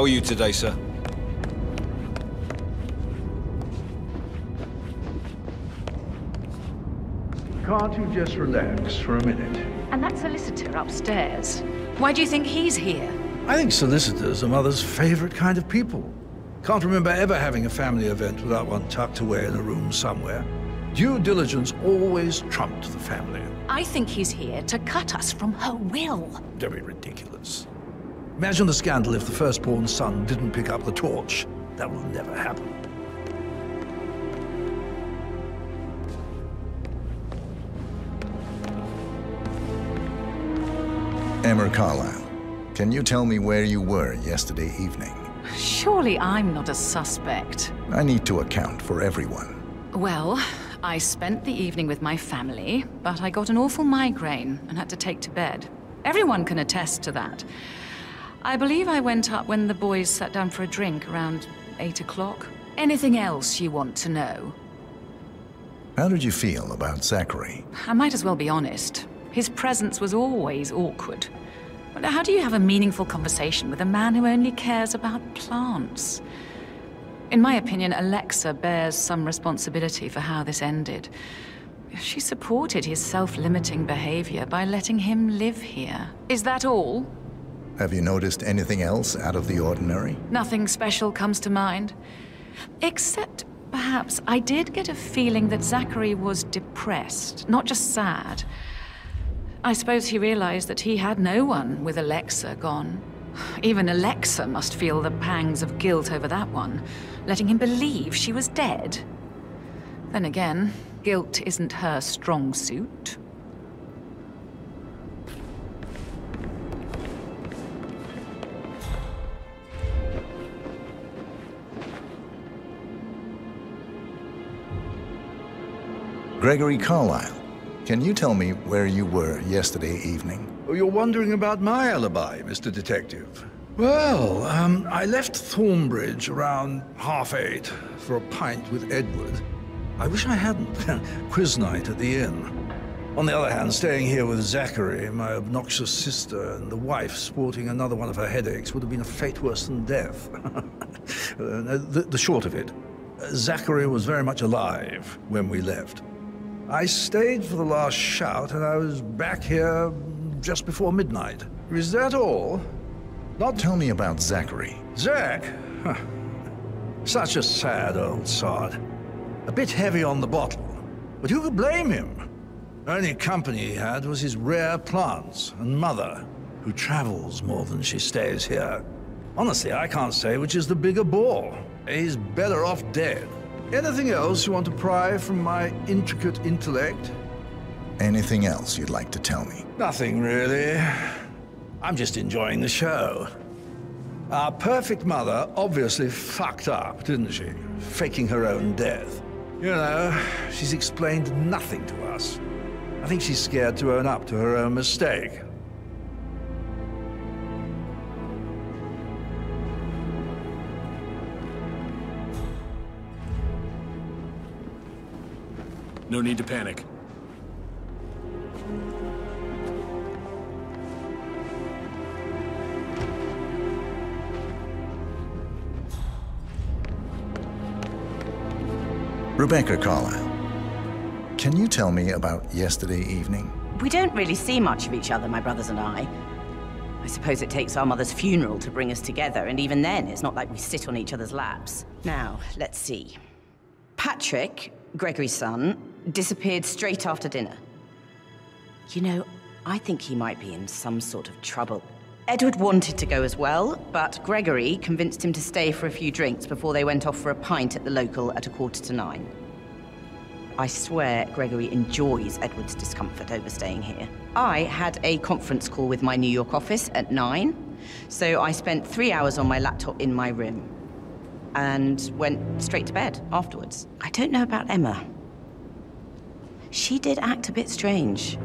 How are you today, sir? Can't you just relax for a minute? And that solicitor upstairs. Why do you think he's here? I think solicitors are Mother's favorite kind of people. Can't remember ever having a family event without one tucked away in a room somewhere. Due diligence always trumped the family. I think he's here to cut us from her will. Very ridiculous. Imagine the scandal if the firstborn son didn't pick up the torch. That will never happen. Emma Carlyle, can you tell me where you were yesterday evening? Surely I'm not a suspect. I need to account for everyone. Well, I spent the evening with my family, but I got an awful migraine and had to take to bed. Everyone can attest to that. I believe I went up when the boys sat down for a drink around 8 o'clock. Anything else you want to know? How did you feel about Zachary? I might as well be honest. His presence was always awkward. But how do you have a meaningful conversation with a man who only cares about plants? In my opinion, Alexa bears some responsibility for how this ended. She supported his self-limiting behavior by letting him live here. Is that all? Have you noticed anything else out of the ordinary? Nothing special comes to mind. Except, perhaps, I did get a feeling that Zachary was depressed, not just sad. I suppose he realized that he had no one with Alexa gone. Even Alexa must feel the pangs of guilt over that one, letting him believe she was dead. Then again, guilt isn't her strong suit. Gregory Carlyle, can you tell me where you were yesterday evening? Oh, you're wondering about my alibi, Mr. Detective. Well, I left Thornbridge around 8:30 for a pint with Edward. I wish I hadn't. Quiz night at the inn. On the other hand, staying here with Zachary, my obnoxious sister, and the wife sporting another one of her headaches would have been a fate worse than death. The short of it, Zachary was very much alive when we left. I stayed for the last shout, and I was back here just before midnight. Is that all? Not Tell me about Zachary. Zach? Huh. Such a sad old sod. A bit heavy on the bottle, but who could blame him? Only company he had was his rare plants and Mother, who travels more than she stays here. Honestly, I can't say which is the bigger bore. He's better off dead. Anything else you want to pry from my intricate intellect? Anything else you'd like to tell me? Nothing, really. I'm just enjoying the show. Our perfect mother obviously fucked up, didn't she? Faking her own death. You know, she's explained nothing to us. I think she's scared to own up to her own mistake. No need to panic. Rebecca Carlyle, can you tell me about yesterday evening? We don't really see much of each other, my brothers and I. I suppose it takes our mother's funeral to bring us together, and even then, it's not like we sit on each other's laps. Now, let's see. Patrick, Gregory's son, disappeared straight after dinner. You know, I think he might be in some sort of trouble. Edward wanted to go as well, but Gregory convinced him to stay for a few drinks before they went off for a pint at the local at 9:15. I swear Gregory enjoys Edward's discomfort over staying here. I had a conference call with my New York office at 9, so I spent 3 hours on my laptop in my room and went straight to bed afterwards. I don't know about Emma. She did act a bit strange.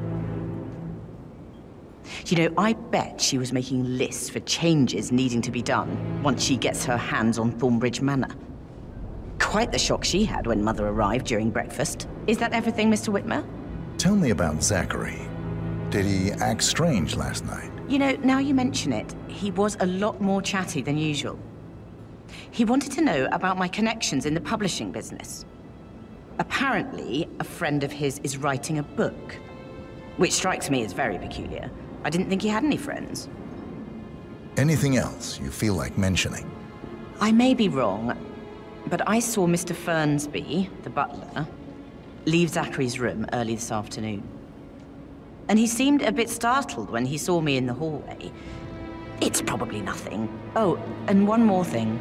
You know, I bet she was making lists for changes needing to be done once she gets her hands on Thornbridge Manor. Quite the shock she had when Mother arrived during breakfast. Is that everything, Mr. Whitmer? Tell me about Zachary. Did he act strange last night? You know, now you mention it, he was a lot more chatty than usual. He wanted to know about my connections in the publishing business. Apparently, a friend of his is writing a book, which strikes me as very peculiar. I didn't think he had any friends. Anything else you feel like mentioning? I may be wrong, but I saw Mr. Fernsby, the butler, leave Zachary's room early this afternoon. And he seemed a bit startled when he saw me in the hallway. It's probably nothing. Oh, and one more thing.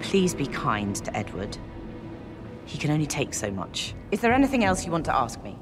Please be kind to Edward. He can only take so much. Is there anything else you want to ask me?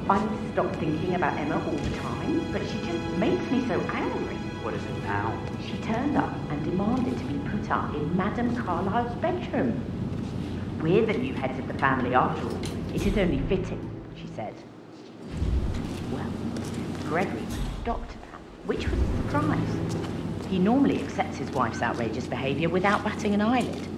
I need to stop thinking about Emma all the time, but she just makes me so angry. What is it now? She turned up and demanded to be put up in Madame Carlyle's bedroom. We're the new heads of the family after all. It is only fitting, she said. Well, Gregory stopped that, which was a surprise. He normally accepts his wife's outrageous behaviour without batting an eyelid.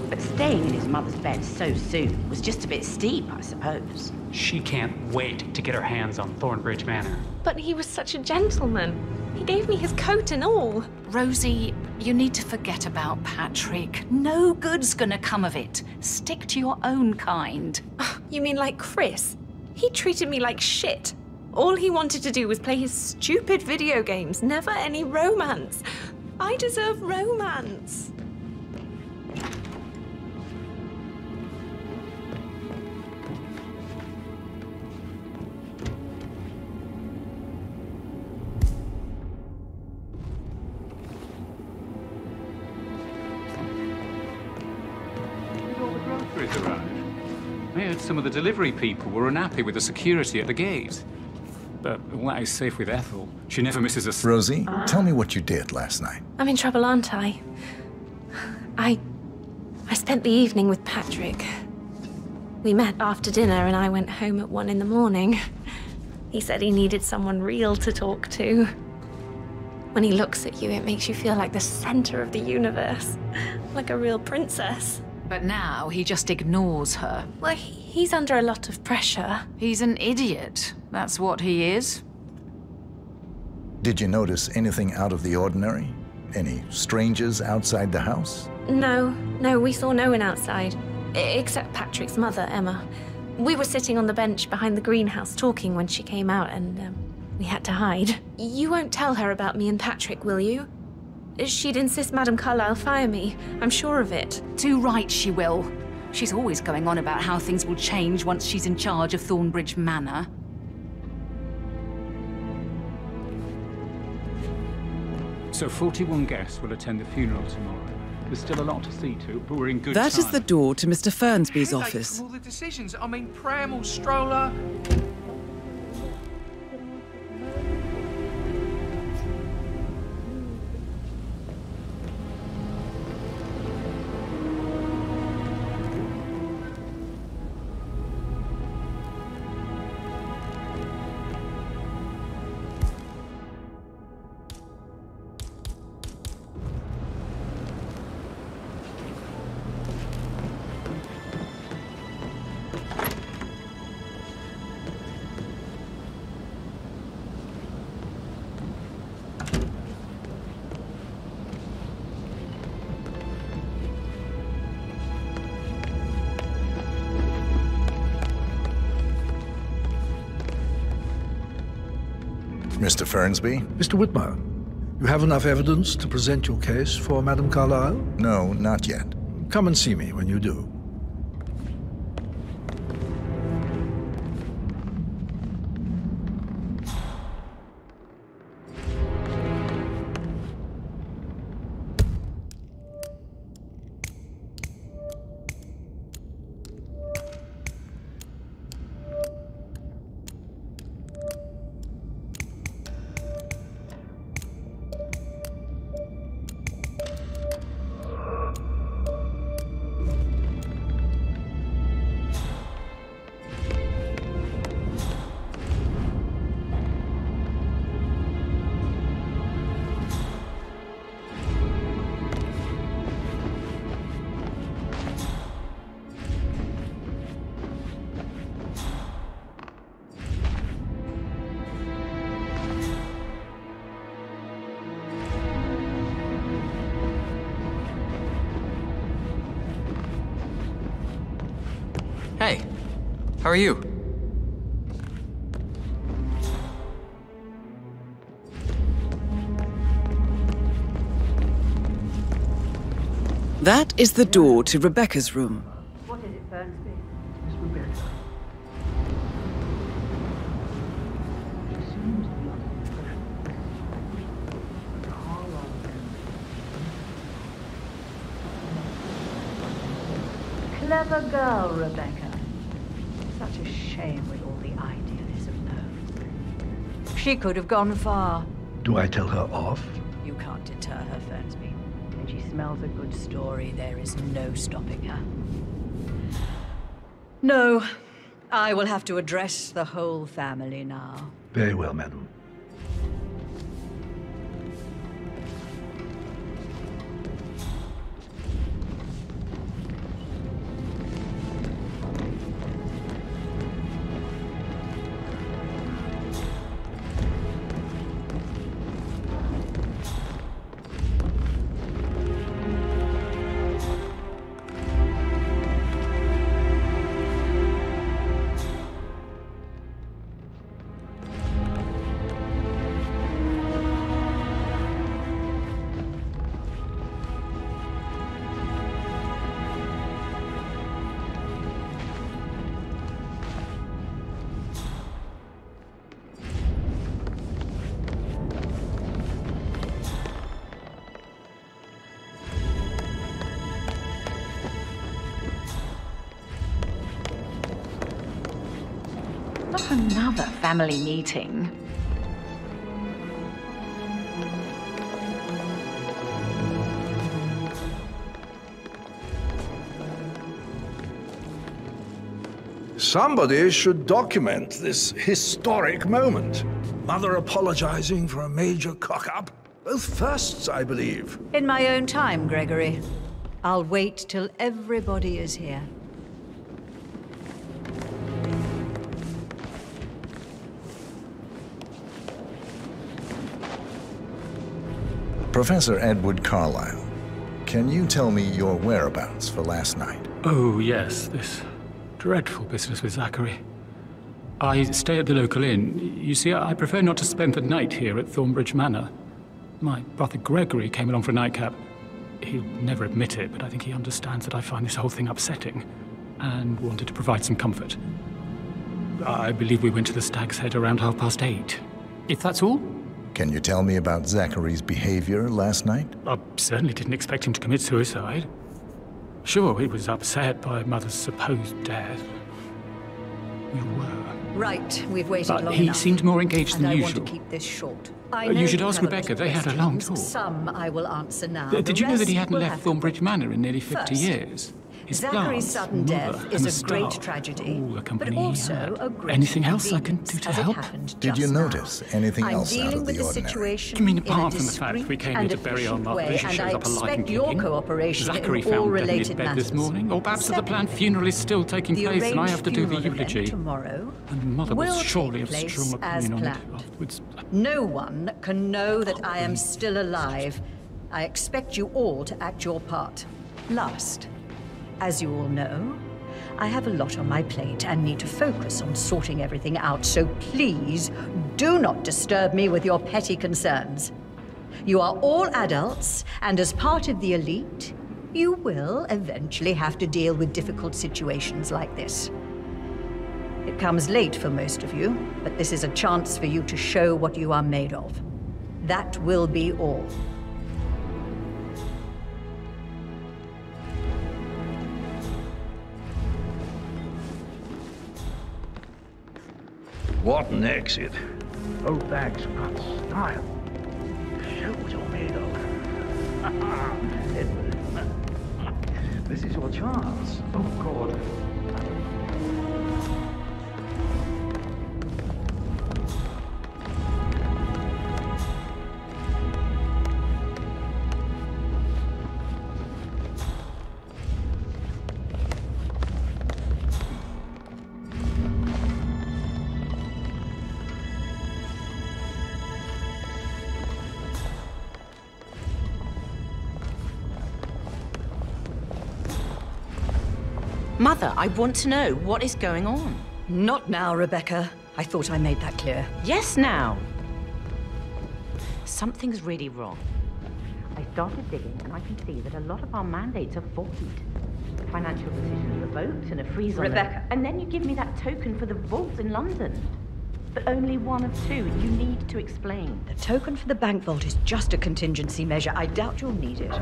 But staying in his mother's bed so soon was just a bit steep, I suppose. She can't wait to get her hands on Thornbridge Manor. But he was such a gentleman. He gave me his coat and all. Rosie, you need to forget about Patrick. No good's gonna come of it. Stick to your own kind. You mean like Chris? He treated me like shit. All he wanted to do was play his stupid video games, never any romance. I deserve romance. I heard some of the delivery people were unhappy with the security at the gate. But all that is safe with Ethel. She never misses a... Rosie, tell me what you did last night. I'm in trouble, aren't I? I spent the evening with Patrick. We met after dinner and I went home at 1 in the morning. He said he needed someone real to talk to. When he looks at you, it makes you feel like the center of the universe. Like a real princess. But now he just ignores her. Well, he's under a lot of pressure. He's an idiot. That's what he is. Did you notice anything out of the ordinary? Any strangers outside the house? No, we saw no one outside. Except Patrick's mother, Emma. We were sitting on the bench behind the greenhouse talking when she came out and we had to hide. You won't tell her about me and Patrick, will you? She'd insist Madame Carlyle fire me. I'm sure of it. Too right she will. She's always going on about how things will change once she's in charge of Thornbridge Manor. So 41 guests will attend the funeral tomorrow. There's still a lot to see to, but we're in good time. That is the door to Mr. Fernsby's office. All the decisions. I mean, Pram or Stroller. Mr. Fernsby? Mr. Whitmer, you have enough evidence to present your case for Madame Carlyle? No, not yet. Come and see me when you do. Hey, how are you? That is the door to Rebecca's room. What is it, Fernsby? Miss Rebecca. She seems to be under the impression that Carlyle Clever girl, Rebecca. Such a shame with all the idealism, though. She could have gone far. Do I tell her off? You can't deter her, Fernsby. When she smells a good story, there is no stopping her. No, I will have to address the whole family now. Very well, madam. Not another family meeting. Somebody should document this historic moment. Mother apologizing for a major cock-up. Both firsts, I believe. In my own time, Gregory. I'll wait till everybody is here. Professor Edward Carlyle, can you tell me your whereabouts for last night? Oh, yes, this dreadful business with Zachary. I stay at the local inn. You see, I prefer not to spend the night here at Thornbridge Manor. My brother Gregory came along for a nightcap. He'll never admit it, but I think he understands that I find this whole thing upsetting and wanted to provide some comfort. I believe we went to the Stag's Head around 8:30. If that's all? Can you tell me about Zachary's behavior last night? I certainly didn't expect him to commit suicide. Sure, he was upset by Mother's supposed death. We were. Right, we've waited long But enough. he seemed more engaged and than I usual. want to keep this short. You should ask Rebecca. They had a long talk. Some I will answer now. Did you know that he hadn't left Thornbridge Thornbridge Manor in nearly 50 First, years? His Zachary's plants, sudden mother, death and is the a great staff, tragedy, all the company but he also had. a great Anything else I can do inconvenience, to as it help? happened Did you just now. notice anything I'm else out dealing of with the the ordinary? situation You mean in a apart from the fact discreet we came and here to bury our efficient mother, way, she and shows I up alive and expect your kicking? cooperation Zachary in all found dead in his related bed matters. this morning, or perhaps the planned Secondly, funeral is still taking the place and I arranged have to do the funeral event eulogy. tomorrow And Mother will was surely take of place strong as opinion on it planned. afterwards. No one can know that I am still alive. I expect you all to act your part. Last, as you all know, I have a lot on my plate and need to focus on sorting everything out, so please do not disturb me with your petty concerns. You are all adults, and as part of the elite, you will eventually have to deal with difficult situations like this. It comes late for most of you, but this is a chance for you to show what you are made of. That will be all. What an exit. Both bags got style. Show what you're made of. Edward, this is your chance. Oh, God. Mother, I want to know what is going on. Not now, Rebecca. I thought I made that clear. Yes, now. Something's really wrong. I started digging and I can see that a lot of our mandates are void. Financial decisions revoked and a freeze on Rebecca. And then you give me that token for the vault in London. But only one of two. You need to explain. The token for the bank vault is just a contingency measure. I doubt you'll need it.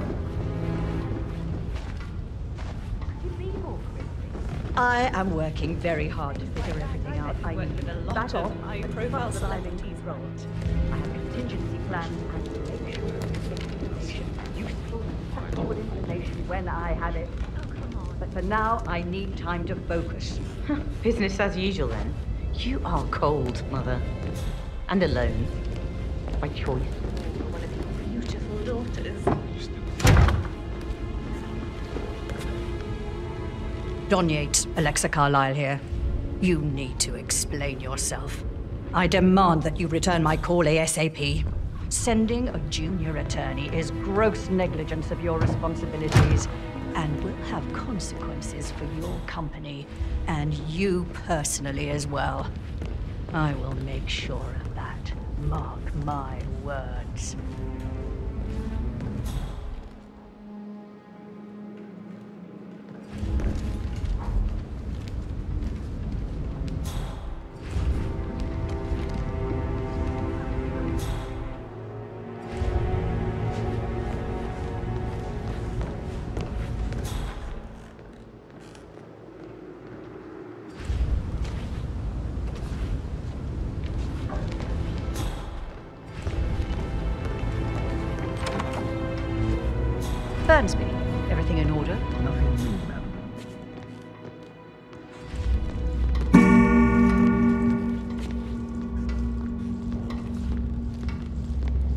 I am working very hard to figure everything out. I need to back off and profile styling these roles. I have contingency plans and to make sure information, useful and factual information when I have it. But for now, I need time to focus. Business as usual, then. You are cold, Mother. And alone. By choice. One of your beautiful daughters. Don Yates, Alexa Carlyle here. You need to explain yourself. I demand that you return my call ASAP. Sending a junior attorney is gross negligence of your responsibilities and will have consequences for your company and you personally as well. I will make sure of that. Mark my words. Burnsby, everything in order? Nothing new, madam.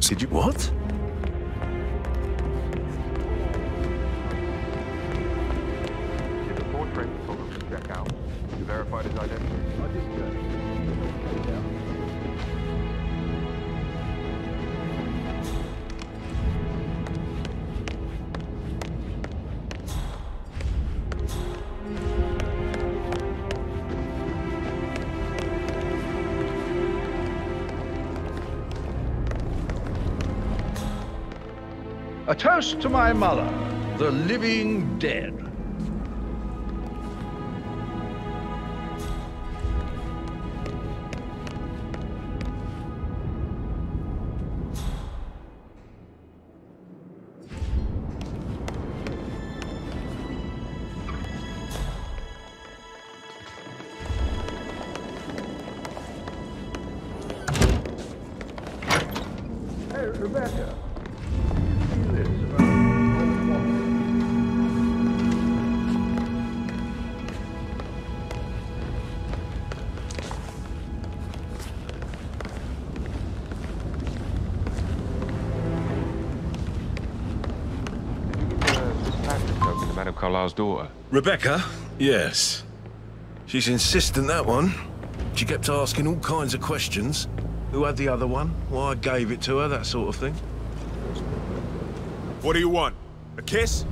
Did you what? Did the portrait photographer check out? You verified his identity? I did good. A toast to my mother, the living dead. Hey, Rebecca. Madame Carlyle's daughter. Rebecca? Yes. She's insistent, that one. She kept asking all kinds of questions. Who had the other one? Why I gave it to her, that sort of thing. What do you want? A kiss?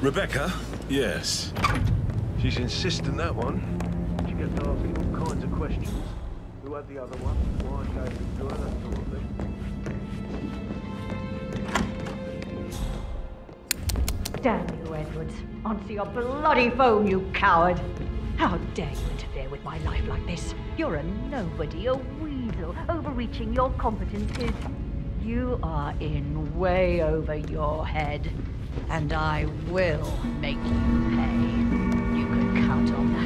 Rebecca? Yes. She's insistent, that one. She kept asking all kinds of questions. Who had the other one? Why I gave it to her, that sort of thing. Damn you, Edwards. Answer your bloody phone, you coward! How dare you interfere with my life like this? You're a nobody, a weasel, overreaching your competencies. You are in way over your head, and I will make you pay. You can count on that.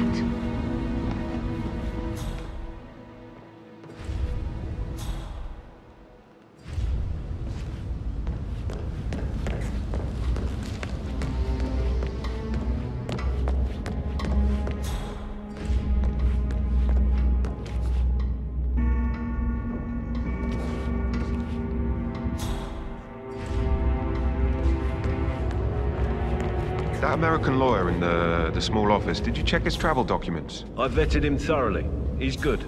That American lawyer in the small office, did you check his travel documents? I vetted him thoroughly. He's good.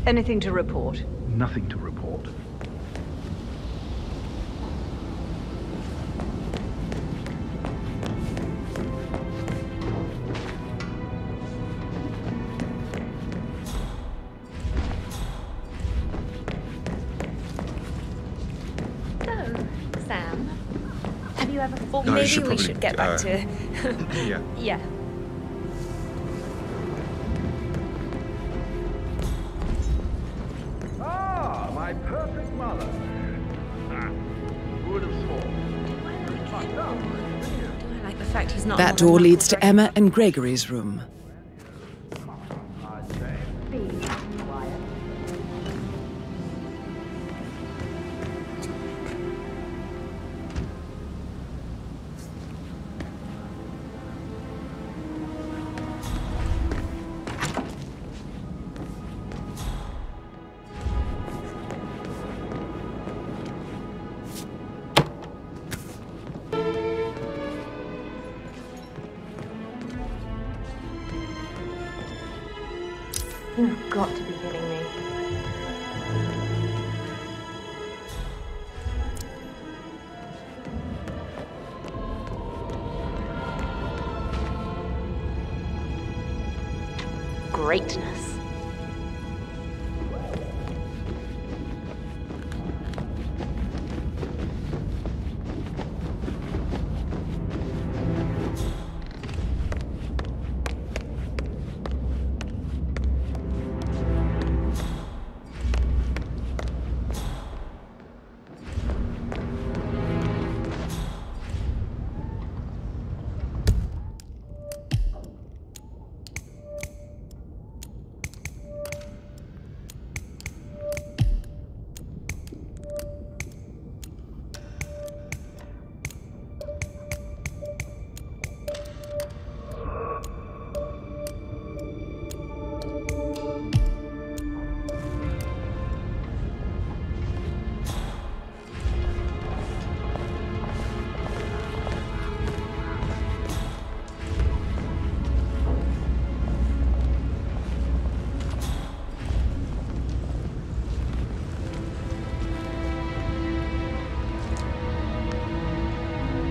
Anything to report? Nothing to report. So, Sam, have you ever thought No, maybe we probably, should get back to... Yeah. Yeah. Ah, my perfect mother. Who would have thought? Do I like the fact he's not... That door leads to Emma and Gregory's room. You've got to be kidding me. Greatness.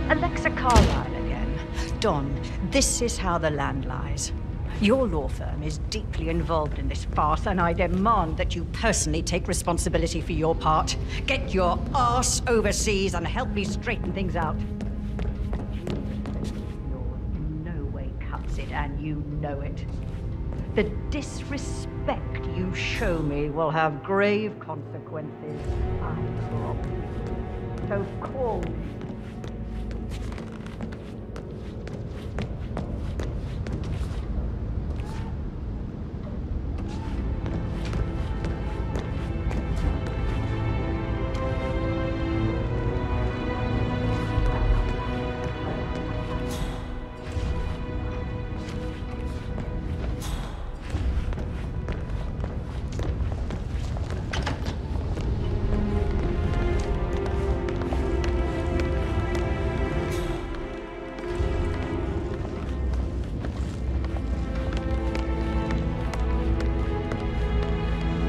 Alexa Carlyle again. Don, this is how the land lies. Your law firm is deeply involved in this farce, and I demand that you personally take responsibility for your part. Get your arse overseas and help me straighten things out. In no way cuts it, and you know it. The disrespect you show me will have grave consequences. I promise. So call me.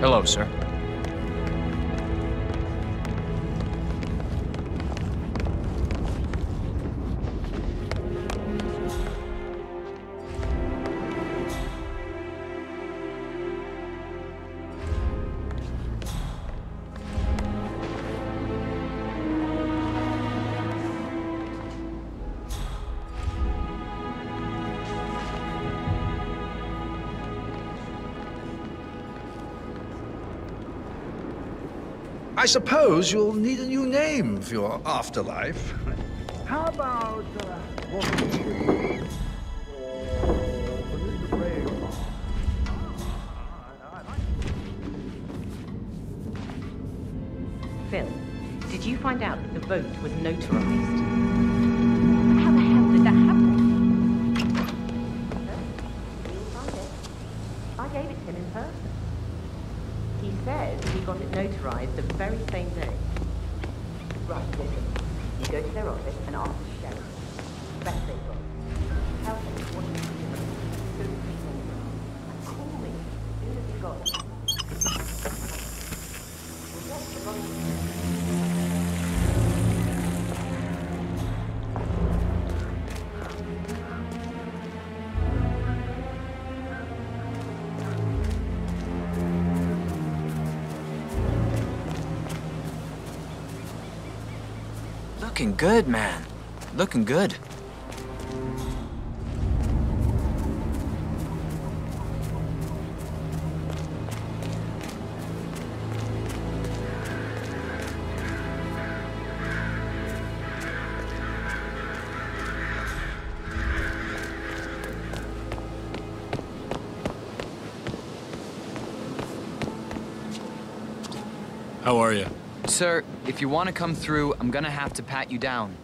Hello, sir. I suppose you'll need a new name for your afterlife. How about, Phil, did you find out that the vote was notarized? How the hell did that happen? You'll find it. I gave it to him in person. He says he got it notarized the very same day. Right, listen. You go to their office and ask the sheriff. Best they've got. Tell them what you do. So please, and call me as soon as you got it. Well, what's the wrong with you? Looking good, man. Looking good. How are you? Sir, if you want to come through, I'm gonna have to pat you down.